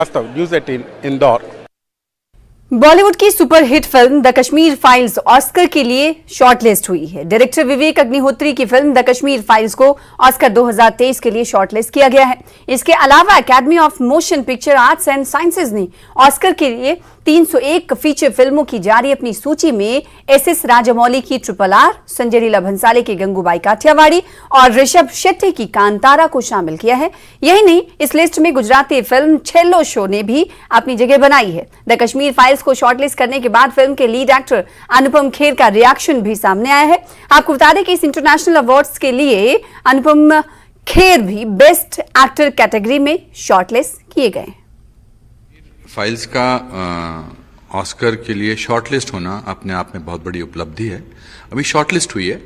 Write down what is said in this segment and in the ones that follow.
वास्तव न्यूज 18 इंदौर। बॉलीवुड की superhit film the Kashmir files Oscar के लिए शॉर्टलिस्ट हुई है। डायरेक्टर विवेक अग्निहोत्री की फिल्म द कश्मीर फाइल्स को ऑस्कर 2023 के लिए शॉर्टलिस्ट किया गया है। इसके अलावा academy of motion picture arts and sciences ने ऑस्कर के लिए 301 फीचर फिल्मों की जारी अपनी सूची में एस राजामौली की RRR, संजय लीला भंसाली की गंगूबाई काठियावाड़ी और ऋषभ शेट्टी की कांतारा को शामिल किया है। यही नहीं, इस लिस्ट में गुजराती फिल्म छेल्लो शो ने भी अपनी जगह बनाई है। द कश्मीर फाइल्स को शॉर्टलिस्ट करने के बाद फिल्म के लीड एक्टर अनुपम खेर का रिएक्शन भी सामने आया है। आपको बता दें कि इस इंटरनेशनल अवार्ड्स के लिए अनुपम खेर भी बेस्ट एक्टर कैटेगरी में शॉर्टलिस्ट किए गए। फाइल्स का ऑस्कर के लिए शॉर्टलिस्ट होना अपने आप में बहुत बड़ी उपलब्धि है। अभी शॉर्टलिस्ट हुई है,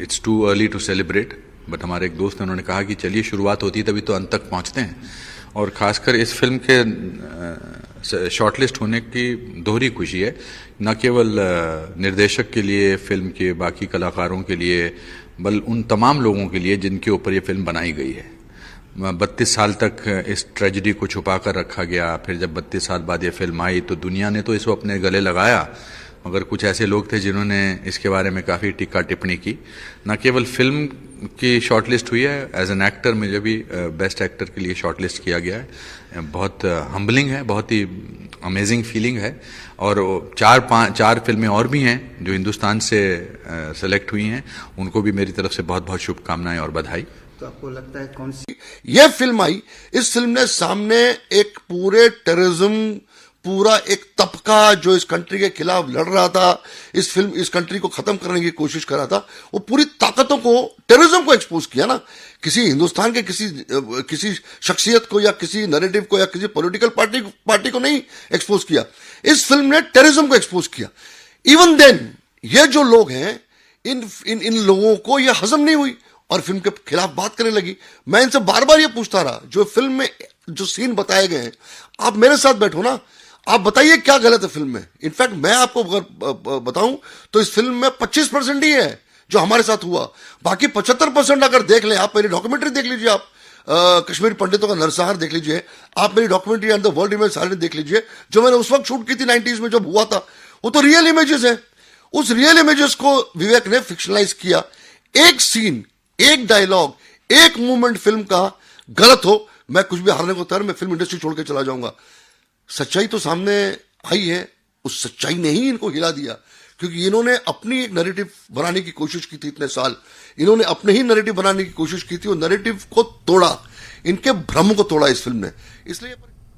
it's too early to celebrate, but हमारे एक दोस्त ने उन्होंने कहा कि चलिए शुरुआत होती है तभी तो अंत तक पहुंचते हैं। और खासकर इस फिल्म के शॉर्टलिस्ट होने की दोहरी खुशी है, न केवल निर्देशक के लिए, फिल्म के बाकी कलाकारों के लिए, बल्कि उन तमाम लोगों के लिए जिनके ऊपर ये फिल्म बनाई गई है। 32 साल तक इस ट्रेजेडी को छुपा कर रखा गया, फिर जब 32 साल बाद ये फिल्म आई तो दुनिया ने तो इसको अपने गले लगाया, मगर कुछ ऐसे लोग थे जिन्होंने इसके बारे में काफ़ी टीका टिप्पणी की। न केवल फिल्म की शॉर्टलिस्ट हुई है, एज एन एक्टर मुझे भी बेस्ट एक्टर के लिए शॉर्टलिस्ट किया गया है। बहुत हम्बलिंग है, बहुत ही अमेजिंग फीलिंग है। और चार फिल्में और भी हैं जो हिंदुस्तान से सेलेक्ट हुई हैं, उनको भी मेरी तरफ से बहुत बहुत शुभकामनाएं और बधाई। तो आपको लगता है कौन सी यह फिल्म आई, इस फिल्म ने सामने एक पूरे टेररिज्म, पूरा एक तबका जो इस कंट्री के खिलाफ लड़ रहा था, इस कंट्री को खत्म करने की कोशिश कर रहा था, वो पूरी ताकतों को, टेररिज्म को एक्सपोज किया ना। किसी हिंदुस्तान के किसी शख्सियत को या किसी नैरेटिव को या किसी पॉलिटिकल पार्टी को नहीं एक्सपोज किया, इस फिल्म ने टेररिज्म को एक्सपोज किया। इवन देन ये जो लोग हैं, इन लोगों को यह हजम नहीं हुई और फिल्म के खिलाफ बात करने लगी। मैं इनसे बार बार ये पूछता रहा, जो फिल्म में जो सीन बताए गए हैं, आप मेरे साथ बैठो ना, आप बताइए क्या गलत है फिल्म में। इनफैक्ट मैं आपको अगर बताऊं तो इस फिल्म में 25% ही है जो हमारे साथ हुआ, बाकी 75% अगर देख लें। आप मेरी डॉक्यूमेंट्री देख लीजिए, आप कश्मीरी पंडितों का नरसंहार देख लीजिए, आप मेरी documentary and the world image silence देख लीजिए, जो मैंने उस वक्त शूट की थी 90s में जब हुआ था, वो तो रियल इमेजेस है। उस रियल इमेजेस को विवेक ने फिक्शनलाइज किया। एक सीन, एक डायलॉग, एक मूवमेंट फिल्म का गलत हो, मैं कुछ भी हारने को तैयार, मैं फिल्म इंडस्ट्री छोड़ के चला जाऊंगा। सच्चाई तो सामने आई है, उस सच्चाई ने ही इनको हिला दिया, क्योंकि इन्होंने अपनी एक नैरेटिव बनाने की कोशिश की थी इतने साल, इन्होंने अपने ही नैरेटिव बनाने की कोशिश की थी और नैरेटिव को तोड़ा, इनके भ्रम को तोड़ा इस फिल्म ने। इसलिए